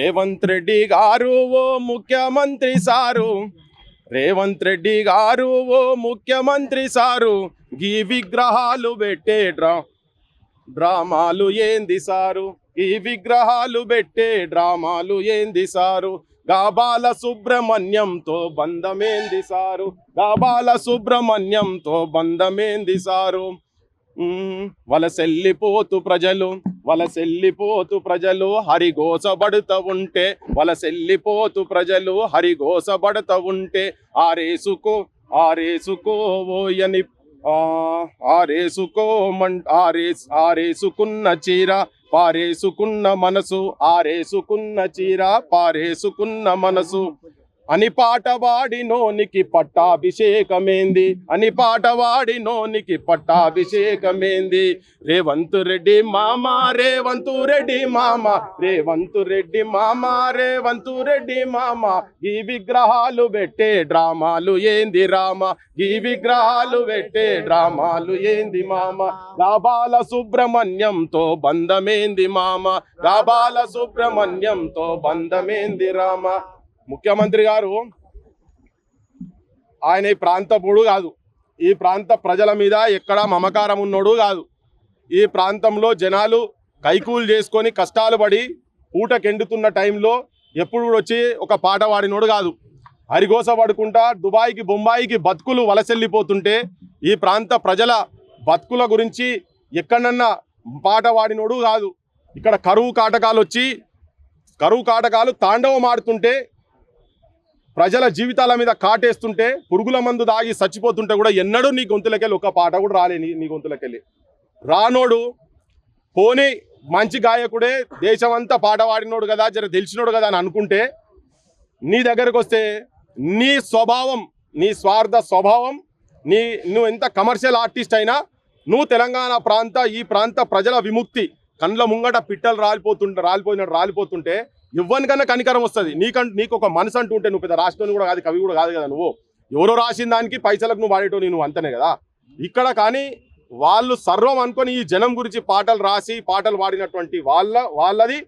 రేవంత్ రెడ్డి గారు ఓ ముఖ్యమంత్రి సారు, రేవంత్ రెడ్డి గారు ఓ ముఖ్యమంత్రి సారు, గీ విగ్రహాలు పెట్టే డ్రామాలు ఏంది సారు, ఈ విగ్రహాలు పెట్టే డ్రామాలు ఏంది సారు, గాబాల సుబ్రహ్మణ్యంతో బంధమేంది సారు, గాబాల సుబ్రహ్మణ్యంతో బంధమేంది సారు. వలసెల్లిపోతూ ప్రజలు హరిగోసబడుతూ ఉంటే, వలసెల్లిపోతూ ప్రజలు హరిగోసబడుతూ ఉంటే, ఆరేసుకోబోయని ఆరేసుకున్న చీర పారేసుకున్న మనసు, ఆరేసుకున్న చీర పారేసుకున్న మనసు, అని పాట వాడినోనికి పట్టాభిషేకమేంది, అని పాట వాడినోనికి పట్టాభిషేకమేంది. రేవంత్ రెడ్డి మామ, రేవంత్ రెడ్డి మామ, రేవంత్ రెడ్డి మామ, రేవంత్ రెడ్డి మామ, ఈ విగ్రహాలు పెట్టే డ్రామాలు ఏంది రామ, ఈ విగ్రహాలు పెట్టే డ్రామాలు ఏంది మామ, గాబాల సుబ్రహ్మణ్యంతో బంధమేంది మామ, గాబాల సుబ్రహ్మణ్యంతో బంధమేంది రామ. ముఖ్యమంత్రి గారు ఆయన ఈ ప్రాంతపుడు కాదు, ఈ ప్రాంత ప్రజల మీద ఎక్కడా మమకారం ఉన్నోడు కాదు. ఈ ప్రాంతంలో జనాలు కైకూలు చేసుకొని కష్టాలు పడి పూటకెండుతున్న టైంలో ఎప్పుడు వచ్చి ఒక పాట వాడినోడు కాదు. హరిగోస పడుకుంటా దుబాయ్కి బొంబాయికి బతుకులు వలసెల్లిపోతుంటే ఈ ప్రాంత ప్రజల బతుకుల గురించి ఎక్కడన్నా పాట వాడినోడు కాదు. ఇక్కడ కరువు కాటకాలు తాండవం ఆడుతుంటే, ప్రజల జీవితాల మీద కాటేస్తుంటే, పురుగుల మందు దాగి చచ్చిపోతుంటే కూడా ఎన్నడూ నీ గొంతులకెళ్ళి ఒక పాట కూడా రాలే. నీ గొంతులకెళ్ళి రానోడు పోనీ మంచి గాయకుడే, దేశమంతా పాట వాడినోడు కదా, జర తెలిసినోడు కదా అని అనుకుంటే, నీ దగ్గరకు వస్తే నీ స్వభావం, నీ స్వార్థ స్వభావం, నువ్వు ఎంత కమర్షియల్ ఆర్టిస్ట్ అయినా, నువ్వు తెలంగాణ ఈ ప్రాంత ప్రజల విముక్తి కండ్ల ముంగట పిట్టలు రాలిపోతుంటే ఇవ్వనికన్నా కనికరం వస్తుంది. నీకు ఒక మనసు అంటూ ఉంటే, నువ్వు పెద్ద రాష్ట్రం కూడా కాదు, కవి కూడా కాదు కదా, నువ్వు ఎవరో రాసిన దానికి పైసలకు నువ్వు వాడేటో నువ్వు అంతనే కదా. ఇక్కడ కానీ వాళ్ళు సర్వం అనుకొని ఈ జనం గురించి పాటలు రాసి పాటలు పాడినటువంటి వాళ్ళది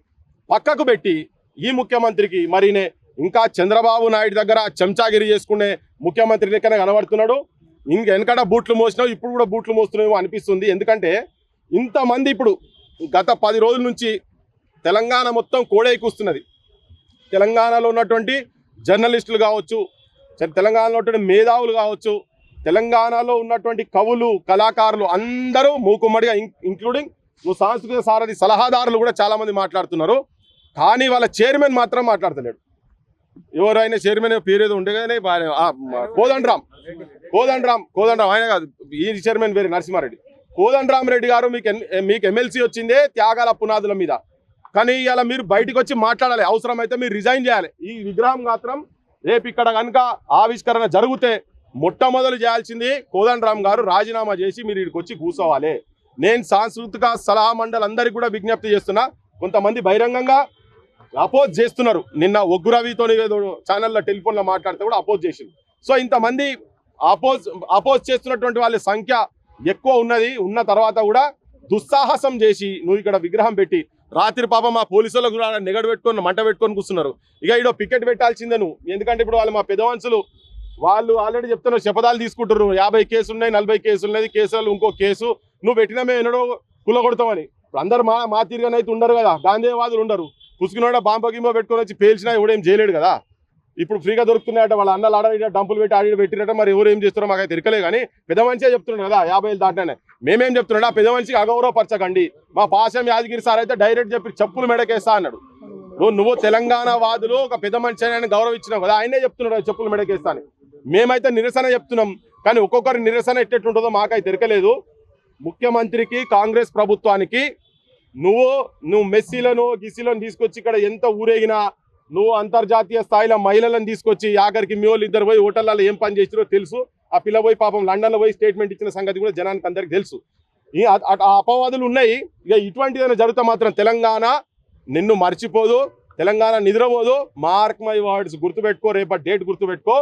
పక్కకు పెట్టి ఈ ముఖ్యమంత్రికి మరినే ఇంకా చంద్రబాబు నాయుడు దగ్గర చెంచాగిరి చేసుకునే ముఖ్యమంత్రి లెక్కనే కనబడుతున్నాడు. వెనకట బూట్లు మోసినావు, ఇప్పుడు కూడా బూట్లు మోస్తున్నావు అనిపిస్తుంది. ఎందుకంటే ఇంతమంది ఇప్పుడు గత 10 రోజుల నుంచి తెలంగాణ మొత్తం కోడైకూస్తున్నది. తెలంగాణలో ఉన్నటువంటి జర్నలిస్టులు కావచ్చు, తెలంగాణలో ఉన్నటువంటి మేధావులు కావచ్చు, తెలంగాణలో ఉన్నటువంటి కవులు కళాకారులు అందరూ మూకుమ్మడిగా, ఇంక్లూడింగ్ నువ్వు సాంస్కృతిక సారథి సలహాదారులు కూడా చాలామంది మాట్లాడుతున్నారు. కానీ వాళ్ళ చైర్మన్ మాత్రం మాట్లాడతలేడు. ఎవరైనా చైర్మన్ పేరు ఏదో ఉండగానే కోదండరాం ఆయన కాదు, ఈ చైర్మన్ వేరే నరసింహారెడ్డి. కోదండరామరెడ్డి గారు మీకు ఎమ్మెల్సీ వచ్చిందే త్యాగాల పునాదుల మీద. కానీ ఇలా మీరు బయటకు వచ్చి మాట్లాడాలి, అవసరమైతే మీరు రిజైన్ చేయాలి. ఈ విగ్రహం మాత్రం రేపు ఇక్కడ కనుక ఆవిష్కరణ జరిగితే మొట్టమొదలు చేయాల్సింది కోదండరాం గారు రాజీనామా చేసి మీరు ఇక్కడికి వచ్చి కూర్చోవాలి. నేను సాంస్కృతిక సలహా మండలి అందరికీ కూడా విజ్ఞప్తి చేస్తున్నా. కొంతమంది బహిరంగంగా అపోజ్ చేస్తున్నారు. నిన్న ఒగ్గు రవితో ఛానల్లో టెలిఫోన్లో మాట్లాడితే కూడా అపోజ్ చేసింది. సో ఇంతమంది అపోజ్ చేస్తున్నటువంటి వాళ్ళ సంఖ్య ఎక్కువ ఉన్న తర్వాత కూడా దుస్సాహసం చేసి నువ్వు ఇక్కడ విగ్రహం పెట్టి రాత్రి పాపం మా పోలీసులకు కూడా మంట పెట్టుకొని కూర్చున్నారు. ఇక ఇడో పికెట్ పెట్టాల్సిందే నువ్వు. ఎందుకంటే ఇప్పుడు వాళ్ళు మా పెద్ద మనుషులు వాళ్ళు ఆల్రెడీ చెప్తున్నారు, శపథాలు తీసుకుంటారు. 50 కేసులు ఉన్నాయి, 40 కేసులు ఉన్నాయి, కేసులు ఇంకో కేసు నువ్వు పెట్టినా మేము ఎన్నడో కులగొడతామని. ఇప్పుడు అందరు మా తీరుగానైతే ఉండరు కదా, గాంధీవాదులు ఉండరు. పుసుకున్నాడ బాంబ పెట్టుకొని వచ్చి పేల్చినా ఎవడేం చేయలేడు కదా. ఇప్పుడు ఫ్రీగా దొరుకుతున్నాయట, వాళ్ళ అన్నలు ఆడ డంపులు పెట్టి ఆడి పెట్టినట్ట. మరి ఎవరు ఏం చేస్తారో మాకైతే తెలియలే. కానీ పెద్ద మనిషే చెప్తున్నాడు కదా 50 ఏళ్ళు దాటినానే. మేమేం చెప్తున్నాడు, ఆ పెద్ద మనిషికి అగౌరవపరచకండి. మా పాశం యాదగిరి సార్ అయితే డైరెక్ట్ చెప్పి చెప్పులు మెడకేస్తా అన్నాడు. నువ్వు తెలంగాణ వాదులు ఒక పెద్ద మనిషి ఆయన గౌరవించినావు కదా, ఆయనే చెప్తున్నాడు చెప్పులు మెడకేస్తా అని. మేమైతే నిరసన చెప్తున్నాం, కానీ ఒక్కొక్కరి నిరసన ఎట్టెట్టుంటుందో మాకైతే తెలియలేదు. ముఖ్యమంత్రికి కాంగ్రెస్ ప్రభుత్వానికి నువ్వు మెస్సీలను గిస్సీలను తీసుకొచ్చి ఇక్కడ ఎంత ఊరేగినా, నువ్వు అంతర్జాతీయ స్థాయిలో మహిళలను తీసుకొచ్చి ఆఖరికి మీ వాళ్ళు 2 పోయి హోటళ్ళలో ఏం పని చేసిరో తెలుసు. ఆ పిల్ల పోయి పాపం లండన్లో పోయి స్టేట్మెంట్ ఇచ్చిన సంగతి కూడా జనానికి అందరికి తెలుసు. ఆ అపవాదులు ఉన్నాయి. ఇక ఇటువంటి ఏదైనా జరిగితే మాత్రం తెలంగాణ నిన్ను మర్చిపోదు, తెలంగాణ నిద్రపోదు. మార్క్ మై వర్డ్స్, గుర్తుపెట్టుకో, రేపటి డేట్ గుర్తుపెట్టుకో.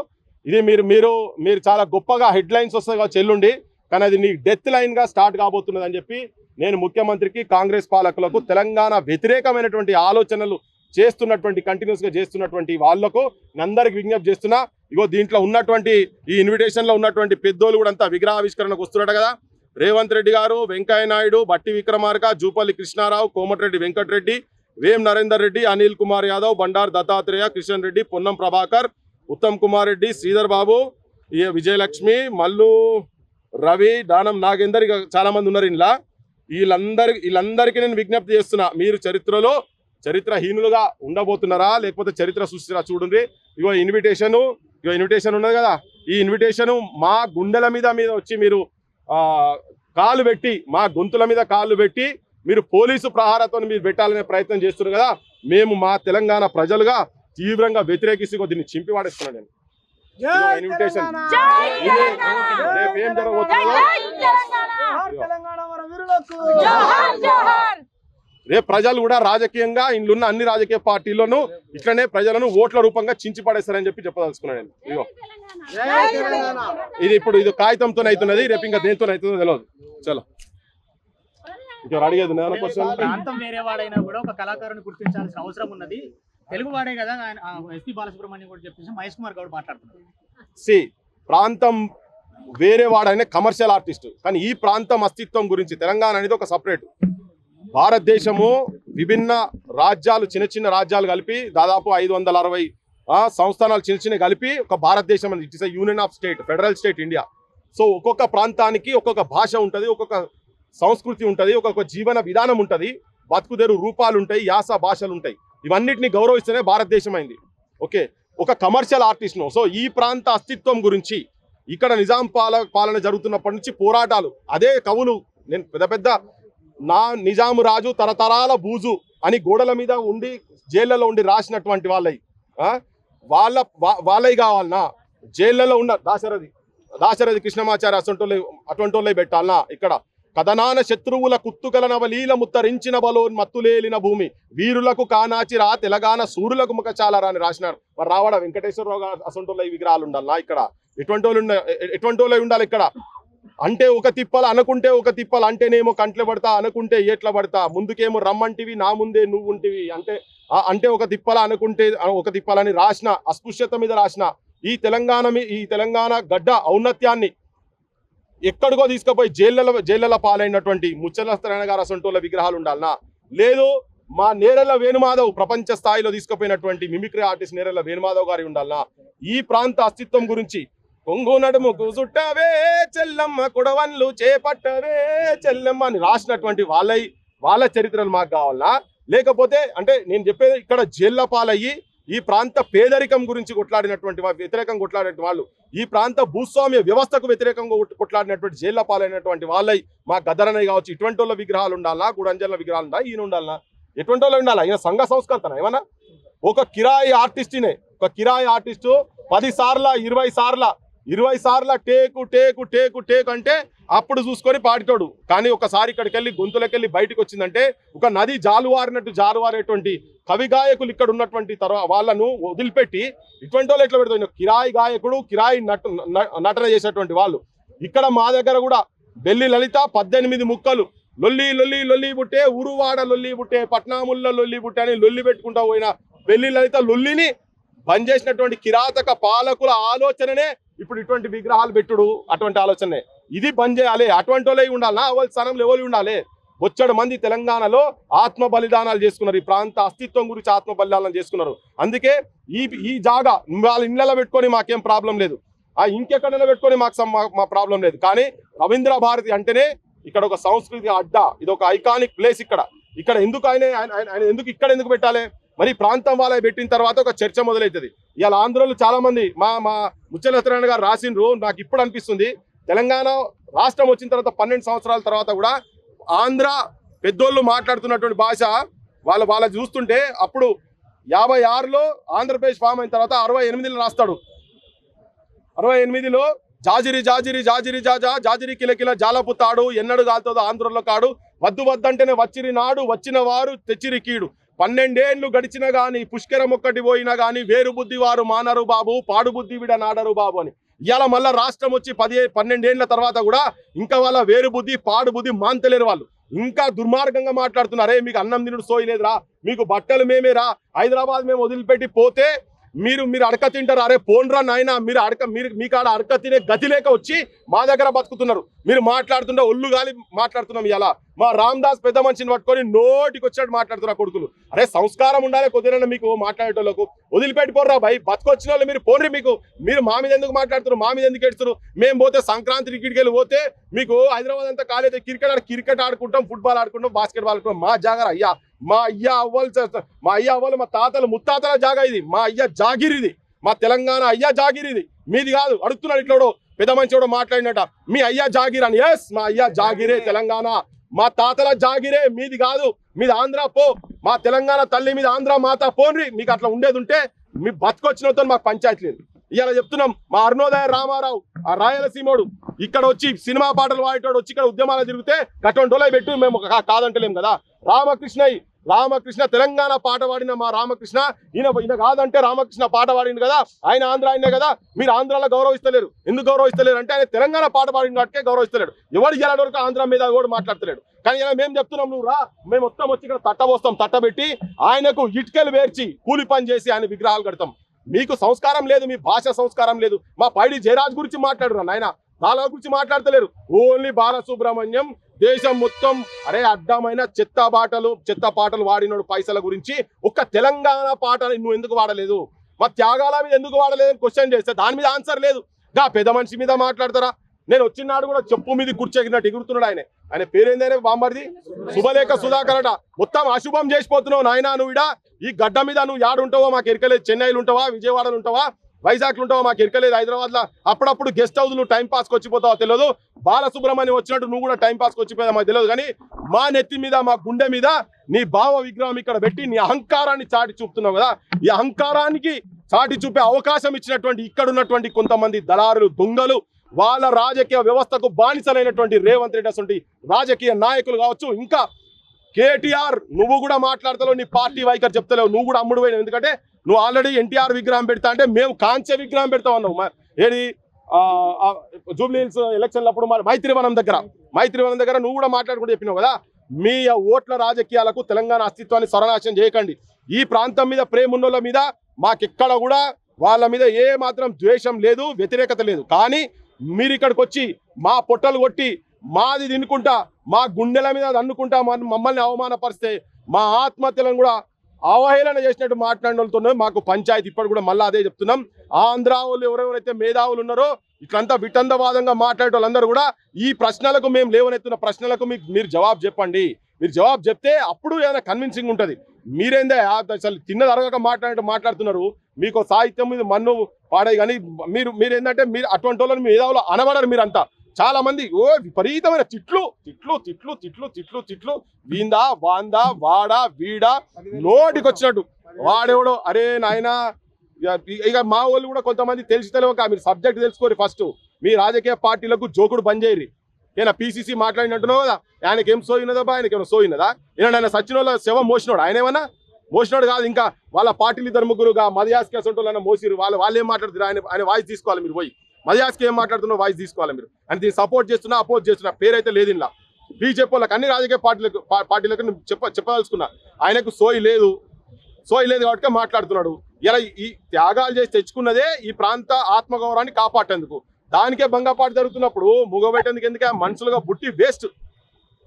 ఇది మీరు చాలా గొప్పగా హెడ్లైన్స్ వస్తాయి కావచ్చు ఎల్లుండి, కానీ అది నీ డెత్ లైన్గా స్టార్ట్ కాబోతున్నదని చెప్పి నేను ముఖ్యమంత్రికి కాంగ్రెస్ పాలకులకు తెలంగాణ వ్యతిరేకమైనటువంటి ఆలోచనలు చేస్తున్నటువంటి కంటిన్యూస్గా చేస్తున్నటువంటి వాళ్లకు అందరికి విజ్ఞప్తి చేస్తున్నా. ఇగో దీంట్లో ఉన్నటువంటి ఈ ఇన్విటేషన్లో ఉన్నటువంటి పెద్దోళ్ళు కూడా అంతా విగ్రహావిష్కరణకు వస్తున్నట్టు కదా. రేవంత్ రెడ్డి గారు, వెంకయ్య నాయుడు, బట్టి విక్రమార్క, జూపల్లి కృష్ణారావు, కోమటిరెడ్డి వెంకటరెడ్డి, వేం నరేందర్ రెడ్డి, అనిల్ కుమార్ యాదవ్, బండారు దత్తాత్రేయ, కిషన్ రెడ్డి, పొన్నం ప్రభాకర్, ఉత్తమ్ కుమార్ రెడ్డి, శ్రీధర్ బాబు, విజయలక్ష్మి, మల్లు రవి, దానం నాగేందర్, ఇక చాలా మంది ఉన్నారు. ఇంట్లో వీళ్ళందరికీ నేను విజ్ఞప్తి చేస్తున్నా, మీరు చరిత్రలో చరిత్రహీనులుగా ఉండబోతున్నారా లేకపోతే చరిత్ర సృష్టిరా చూడండి. ఇగో ఇన్విటేషన్ ఉన్నది కదా, ఈ ఇన్విటేషన్ మా గుండెల మీద వచ్చి మీరు కాలు పెట్టి, మా గొంతుల మీద కాళ్ళు పెట్టి మీరు పోలీసు ప్రహారతో మీరు పెట్టాలనే ప్రయత్నం చేస్తున్నారు కదా. మేము మా తెలంగాణ ప్రజలుగా తీవ్రంగా వ్యతిరేకిస్తూ దీన్ని చింపి వాడేస్తున్నాను నేను. ఇన్విటేషన్ ఏం జరగబోతుందో రేపు ప్రజలు కూడా రాజకీయంగా ఇండ్లున్న అన్ని రాజకీయ పార్టీలను ఇట్లనే ప్రజలను ఓట్ల రూపంగా చించి పడేస్తారని చెప్పదలుచుకున్నాను నేను. ఇదిగో ఇప్పుడు ఇది కాగితంతో అవుతున్నది, రేపు ఇంకా దేంతో అవుతుందో తెలియదు. చలో ఇంకా అడిగేది ప్రాంతం వేరే వాడైనా కూడా ఒక కళాకారుని గుర్తించాల్సిన అవసరం ఉన్నది. తెలుగు వాడే కదా ఎస్పీ బాలసుబ్రహ్మణ్యం కూడా చెప్పేసి మహేష్ కుమార్ గౌడ్ మాట్లాడుతున్నారు. ప్రాంతం వేరే వాడైనా కమర్షియల్ ఆర్టిస్ట్, కానీ ఈ ప్రాంతం అస్తిత్వం గురించి తెలంగాణ అనేది ఒక సపరేట్. భారతదేశము విభిన్న రాజ్యాలు, చిన్న రాజ్యాలు కలిపి దాదాపు 560 సంస్థానాలు చిన్న కలిపి ఒక భారతదేశం అనేది. It is union of state, federal state India. So ఒక్కొక్క ప్రాంతానికి ఒక్కొక్క భాష ఉంటుంది, ఒక్కొక్క సంస్కృతి ఉంటుంది, ఒక్కొక్క జీవన విధానం ఉంటుంది, బతుకుదేరు రూపాలు ఉంటాయి, యాస భాషలు ఉంటాయి. ఇవన్నిటిని గౌరవిస్తేనే భారతదేశం అయింది. ఓకే, ఒక కమర్షియల్ ఆర్టిస్ట్ను. సో ఈ ప్రాంత అస్తిత్వం గురించి ఇక్కడ నిజాం పాలన జరుగుతున్నప్పటి నుంచి పోరాటాలు, అదే కవులు, నేను పెద్ద నా నిజాము రాజు తరతరాల బూజు అని గోడల మీద ఉండి జైళ్ళలో ఉండి రాసినటువంటి వాళ్ళవి కావాలన్నా, జైళ్ళలో ఉన్న దాశరథి కృష్ణమాచార్య అటువంటి వాళ్ళవి పెట్టాలన్నా, ఇక్కడ కథనాన శత్రువుల కుత్తుకల నవలీల ముత్తరించిన బలోన్మత్తులేలిన భూమి వీరులకు కానాచిరా తెలంగాణ సూర్యులకు ముఖచాలరా అని రాసినారు. మరి రావడ వెంకటేశ్వరరావు గారు అసొంటోళ్ళ విగ్రహాలు ఉండాలన్నా, ఇక్కడ ఎటువంటి వాళ్ళు ఉండాలి ఇక్కడ. అంటే ఒక తిప్పలు అనుకుంటే ఒక తిప్పలు అంటేనేమో కంట్లో పడతా, అనుకుంటే ఏట్ల పడతా, ముందుకేమో రమ్మంటివి నా ముందే నువ్వు ఉంటివి అంటే ఒక తిప్పల అనుకుంటే ఒక తిప్పలని రాసిన అస్పృశ్యత మీద రాసిన ఈ తెలంగాణ గడ్డ ఔన్నత్యాన్ని ఎక్కడికో తీసుకుపోయి జైళ్ళ పాలైనటువంటి ముచ్చల సత్యనారాయణ గారు అసొంటోళ్ళ విగ్రహాలు ఉండాలనా, లేదు మా నేరెళ్ళ వేణుమాధవ్ ప్రపంచ స్థాయిలో తీసుకుపోయినటువంటి మిమిక్రీ ఆర్టిస్ట్ నేరెళ్ళ వేణుమాధవ్ గారి ఉండాలనా, ఈ ప్రాంత అస్తిత్వం గురించి కొంగు నడుముకు చుట్టవే చెల్లమ్మ కుడవన్లు చేపట్టవే చెల్లమ్మ అని రాసినటువంటి వాళ్ళ చరిత్రలు మాకు కావాలనా, లేకపోతే అంటే నేను చెప్పేది ఇక్కడ జైళ్ళ పాలయ్యి ఈ ప్రాంత పేదరికం గురించి వ్యతిరేకంగా కొట్లాడినటువంటి వాళ్ళు, ఈ ప్రాంత భూస్వామ్య వ్యవస్థకు వ్యతిరేకంగా కొట్లాడినటువంటి జైళ్ళ పాలైనటువంటి వాళ్ళై మా గదరనయ్య కావచ్చు, ఇటువంటి వాళ్ళ విగ్రహాలు ఉండాలనా, గుడంజల విగ్రహాలు ఉండాలి, ఈయన ఉండాలనా, ఎటువంటి వాళ్ళు ఉండాలా, ఈయన సంఘ సంస్కర్తన ఏమన్నా ఒక కిరాయి ఆర్టిస్టు 10 సార్ల 20 సార్ల టేకు అంటే అప్పుడు చూసుకొని పాడితోడు. కానీ ఒకసారి ఇక్కడికి వెళ్ళి గొంతులకెళ్ళి బయటకు వచ్చిందంటే ఒక నది జాలువారేటువంటి కవి గాయకులు ఇక్కడ ఉన్నటువంటి వాళ్ళను వదిలిపెట్టి ఇటువంటి వాళ్ళు ఎట్లా పెడతారు. కిరాయి గాయకుడు, కిరాయి నటన చేసేటువంటి వాళ్ళు ఇక్కడ మా దగ్గర కూడా బెల్లి లలిత 18 ముక్కలు లొల్లి బుట్టే, ఉరువాడ లొల్లి బుట్టే, పట్నాముల్ల లొల్లి బుట్టే అని లొల్లి పెట్టుకుంటా పోయిన బెల్లి లలిత లొల్లిని బంద్ చేసినటువంటి కిరాతక పాలకుల ఆలోచననే ఇప్పుడు ఇటువంటి విగ్రహాలు పెట్టుడు, అటువంటి ఆలోచనే ఇది బంద్ చేయాలి. అటువంటి వాళ్ళే ఉండాలనా, వాళ్ళ స్థానంలో ఎవరు ఉండాలి. బొచ్చడు మంది తెలంగాణలో ఆత్మ బలిదానాలు చేసుకున్నారు, ఈ ప్రాంత అస్తిత్వం గురించి ఆత్మ బలిదానాలు చేసుకున్నారు. అందుకే ఈ జాగా వాళ్ళ ఇళ్ళలో పెట్టుకొని మాకేం ప్రాబ్లం లేదు, ఇంకెక్కడైనా పెట్టుకొని మా ప్రాబ్లం లేదు. కానీ రవీంద్ర భారతి అంటేనే ఇక్కడ ఒక సంస్కృతి అడ్డ, ఇది ఒక ఐకానిక్ ప్లేస్. ఇక్కడ ఎందుకు ఆయన ఎందుకు పెట్టాలి. మరి ప్రాంతం వాళ్ళ పెట్టిన తర్వాత ఒక చర్చ మొదలవుతుంది. ఇవాళ ఆంధ్రలో చాలా మంది మా ముచ్చల సత్యనారాయణ గారు రాసిండ్రు. నాకు ఇప్పుడు అనిపిస్తుంది తెలంగాణ రాష్ట్రం వచ్చిన తర్వాత 12 సంవత్సరాల తర్వాత కూడా ఆంధ్ర పెద్దోళ్ళు మాట్లాడుతున్నటువంటి భాష వాళ్ళ చూస్తుంటే అప్పుడు 56లో ఆంధ్రప్రదేశ్ ఫామ్ అయిన తర్వాత 68లో రాస్తాడు. 68లో జాజిరి కిలకిల జాలపుతాడు ఎన్నడు కాలుతుందో ఆంధ్రలో కాడు వద్దంటేనే వచ్చిరి నాడు వచ్చిన వారు తెచ్చిరి కీడు 12 ఏళ్ళు గడిచినా గాని పుష్కరం ఒక్కటి పోయినా గాని వేరు బుద్ధి వారు మానరు బాబు పాడు బుద్ధి విడ నాడరు బాబు అని. ఇవాళ మళ్ళీ రాష్ట్రం వచ్చి 12 ఏళ్ల తర్వాత కూడా ఇంకా వాళ్ళ వేరు బుద్ధి పాడు బుద్ధి మాంతలేరు వాళ్ళు. ఇంకా దుర్మార్గంగా మాట్లాడుతున్నారే మీకు అన్నం తినుడు సోయలేదురా మీకు బట్టలు మేమేరా హైదరాబాద్ మేము వదిలిపెట్టి పోతే మీరు అడక తింటారు అరే పోన్రా నాయన మీ కాడ అడక తినే గతి లేక వచ్చి మా దగ్గర బతుకుతున్నారు మీరు మాట్లాడుతుంటే ఒళ్ళు గాలి మాట్లాడుతున్నాం ఇలా మా రామ్దాస్ పెద్ద మనిషిని పట్టుకొని నోటికి వచ్చాడు మాట్లాడుతున్నారు కొడుకులు అరే సంస్కారం ఉండాలి కొద్దిగా మీకు మాట్లాడేటోళ్ళకు వదిలిపెట్టిపోర్రా భయ్ బతుకొచ్చిన వాళ్ళు మీరు పోన్రి మీరు మా మీద ఎందుకు మాట్లాడుతున్నారు మా మీద ఎందుకు ఎడుతున్నారు మేము పోతే సంక్రాంతి క్రికెట్కి వెళ్ళి పోతే మీకు హైదరాబాద్ అంతా కాలేదు క్రికెట్ ఆడుకుంటాం ఫుట్బాల్ ఆడుకుంటాం బాస్కెట్ బాల్ ఆడుకుంటాం మా జాగర అయ్యా మా అయ్య అవ్వాలి మా తాతలు ముత్తాతల జాగా ఇది మా అయ్య జాగిరి ఇది మా తెలంగాణ అయ్యా జాగిరి ఇది మీది కాదు అడుగుతున్నాడు ఇట్లా పెద్ద మంచి కూడా మాట్లాడినట మీ అయ్యా జాగిర్ అని ఎస్ మా అయ్యా జాగిరే తెలంగాణ మా తాతల జాగిరే మీది కాదు మీది ఆంధ్ర పో మా తెలంగాణ తల్లి మీద ఆంధ్ర మాత పోన్రి మీకు అట్లా ఉండేది ఉంటే మీ బతుకొచ్చినతో మాకు పంచాయతీ లేదు ఇవాళ చెప్తున్నాం మా అరుణోదయ రామారావు ఆ రాయలసీమోడు ఇక్కడ వచ్చి సినిమా పాటలు వాడేటోడు వచ్చి ఇక్కడ ఉద్యమాలు తిరిగితే కట్టొంటోలే పెట్టు మేము కాదంటలేం కదా రామకృష్ణ తెలంగాణ పాట పాడిన మా రామకృష్ణ ఈయన కాదంటే రామకృష్ణ పాట పాడింది కదా ఆయన ఆంధ్ర ఆయనే కదా మీరు ఆంధ్రాలో గౌరవిస్తలేరు ఎందుకు గౌరవిస్తలేరు అంటే ఆయన తెలంగాణ పాట పాడిన వాటికే గౌరవిస్తలేడు ఎవరు ఇలాంటి వరకు ఆంధ్ర మీద కూడా మాట్లాడతలేడు కానీ ఇలా మేము చెప్తున్నాం నువ్వు రా మేము మొత్తం వచ్చి ఇక్కడ తట్టబోస్తాం తట్టబెట్టి ఆయనకు ఇటుకలు వేర్చి కూలి పని చేసి ఆయన విగ్రహాలు కడతాం మీకు సంస్కారం లేదు మీ భాష సంస్కారం లేదు మా పైడి జయరాజ్ గురించి మాట్లాడురా నాయన వాళ్ళ గురించి మాట్లాడతలేరు ఓన్లీ బాలసుబ్రహ్మణ్యం దేశం మొత్తం అరే అడ్డమైన చెత్త పాటలు వాడినోడు పైసల గురించి ఒక్క తెలంగాణ పాట నువ్వు ఎందుకు వాడలేదు మా త్యాగాల మీద ఎందుకు వాడలేదు అని క్వశ్చన్ చేస్తే దాని మీద ఆన్సర్ లేదు గా పెద్ద మనిషి మీద మాట్లాడతారా నేను వచ్చినాడు కూడా చెప్పు మీద కూర్చోగినట్టు ఎగురుతున్నాడు ఆయన పేరేందనే బాంబర్ది శుభలేఖ సుధాకర్ అట మొత్తం అశుభం చేసిపోతున్నావు నాయన నువ్వు ఇడా ఈ గడ్డ మీద నువ్వు యాడుంటావో మాకు ఎరకలేదు చెన్నైలో ఉంటావా విజయవాడలో ఉంటావా వైజాగ్లో ఉంటావా మాకు ఎరకలేదు హైదరాబాద్ లో అప్పుడప్పుడు గెస్ట్ హౌస్ నువ్వు టైం పాస్కి వచ్చిపోతావో తెలియదు బాలసుబ్రహ్మణ్యం వచ్చినట్టు నువ్వు కూడా టైం పాస్కి వచ్చిపోయావు మాకు తెలియదు కానీ మా నెత్తి మీద మా గుండె మీద నీ భావ విగ్రహం ఇక్కడ పెట్టి నీ అహంకారాన్ని చాటి చూపుతున్నావు కదా ఈ అహంకారానికి చాటి చూపే అవకాశం ఇచ్చినటువంటి ఇక్కడ ఉన్నటువంటి కొంతమంది దళారులు దొంగలు వాళ్ళ రాజకీయ వ్యవస్థకు బానిసలైనటువంటి రేవంత్ రెడ్డి అసలు రాజకీయ నాయకులు కావచ్చు ఇంకా కేటీఆర్ నువ్వు కూడా మాట్లాడతావు నీ పార్టీ వైఖరి చెప్తలేవు నువ్వు కూడా అమ్ముడు పోయినావు ఎందుకంటే నువ్వు ఆల్రెడీ ఎన్టీఆర్ విగ్రహం పెడతా అంటే మేము కాంస్య విగ్రహం పెడతావు అన్నావు ఏది జూబ్లీ హిల్స్ ఎలక్షన్లు అప్పుడు మైత్రివనం దగ్గర నువ్వు కూడా మాట్లాడుకుంటూ చెప్పినావు కదా మీ ఓట్ల రాజకీయాలకు తెలంగాణ అస్తిత్వాన్ని సర్వనాశనం చేయకండి ఈ ప్రాంతం మీద ప్రేమ ఉన్నోళ్ళ మీద మాకెక్కడ కూడా వాళ్ళ మీద ఏ మాత్రం ద్వేషం లేదు వ్యతిరేకత లేదు కానీ మీరు ఇక్కడికి వచ్చి మా పొట్టలు కొట్టి మాది తినుకుంటా మా గుండెల మీద అన్నుకుంటా మమ్మల్ని అవమానపరిస్తే మా ఆత్మహత్యలను కూడా అవహేళన చేసినట్టు మాట్లాడిన వాళ్ళతో మాకు పంచాయతీ ఇప్పుడు కూడా మళ్ళీ అదే చెప్తున్నాం ఆంధ్ర వాళ్ళు ఎవరెవరైతే మేధావులు ఉన్నారో ఇట్లంతా వితండవాదంగా మాట్లాడే వాళ్ళందరూ కూడా ఈ ప్రశ్నలకు మేము లేవనెత్తున్న ప్రశ్నలకు మీరు జవాబు చెప్పండి మీరు జవాబు చెప్తే అప్పుడు ఏదైనా కన్విన్సింగ్ ఉంటుంది మీరేందే అసలు తిన్నది అరగక మాట్లాడుతున్నారు మీకు సాహిత్యం మీద మన్ను పాడే కానీ మీరు ఏంటంటే మీరు అటువంటి వాళ్ళని మేధావులు అనబడరు మీరంతా చాలా మంది విపరీతమైన తిట్లు వీందా వాందా వాడా వీడా నోటికి వచ్చినట్టు వాడెవడో అరే నాయన ఇక మా వాళ్ళు కూడా కొంతమంది తెలిసి తెలియక మీరు సబ్జెక్ట్ తెలుసుకోరు ఫస్ట్ మీ రాజకీయ పార్టీలకు జోకుడు బంద్ చేయరు ఈయన పీసీసీ మాట్లాడినట్టున్నావు కదా ఆయనకి ఏం సోయినదా ఆయనకేమో సోయినదా ఆయన సచిన వాళ్ళ శవం మోసినోడు ఆయన ఏమన్నా మోసినోడు కాదు ఇంకా వాళ్ళ పార్టీలు ఇద్దరు ముగ్గురుగా మదయాస్కి అసంటోళ్ళన్నా మోసిరు వాళ్ళు ఏం మాట్లాడుతున్నారు ఆయన వాయిస్ తీసుకోవాలి మీరు పోయి మదయాస్కి ఏం మాట్లాడుతున్నా వాయిస్ తీసుకోవాలి మీరు అని దీన్ని సపోర్ట్ చేస్తున్నా అపోజ్ చేస్తున్నా పేరైతే లేదు ఇలా బీజేపీ వాళ్ళకి అన్ని రాజకీయ పార్టీలకు చెప్పదలుచుకున్నా ఆయనకు సోయి లేదు కాబట్టి మాట్లాడుతున్నాడు ఇలా ఈ త్యాగాలు చేసి తెచ్చుకున్నదే ఈ ప్రాంత ఆత్మగౌరవాన్ని కాపాడేందుకు దానికే భంగపాటు జరుగుతున్నప్పుడు ముగబెట్టేందుకు ఎందుకే మనుషులుగా బుట్టి వేస్ట్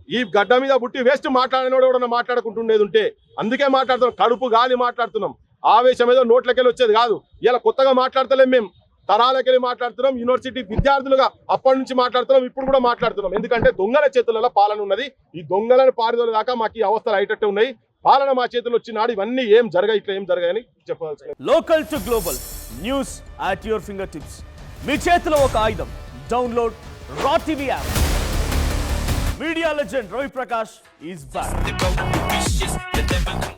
ఈ గడ్డ మీద బుట్టి వేస్ట్ మాట్లాడినోడు ఎవడన్నా మాట్లాడుకుంటుండేది ఉంటే అందుకే మాట్లాడుతున్నాం కడుపు గాలి మాట్లాడుతున్నాం ఆవేశం ఏదో నోట్లకెళ్ళి వచ్చేది కాదు ఇలా కొత్తగా మాట్లాడతలేం మేము తరాలకెళ్ళి మాట్లాడుతున్నాం యూనివర్సిటీ విద్యార్థులుగా అప్పటి నుంచి మాట్లాడుతున్నాం ఇప్పుడు కూడా మాట్లాడుతున్నాం ఎందుకంటే దొంగల చేతులలో పాలన ఉన్నది ఈ దొంగలను పారిదోలు దాకా మాకు ఈ అవస్థలు అయ్యేటట్టు ఉన్నాయి పాలన మా చేతులు వచ్చినాడు ఇవన్నీ ఏం జరగాయి ఇట్లా ఏం జరగాయని చెప్పాల్సి local to global news at your finger tips మీ చేతిలో ఒక ఆయుధం download Raw TV app media legend Ravi Prakash is back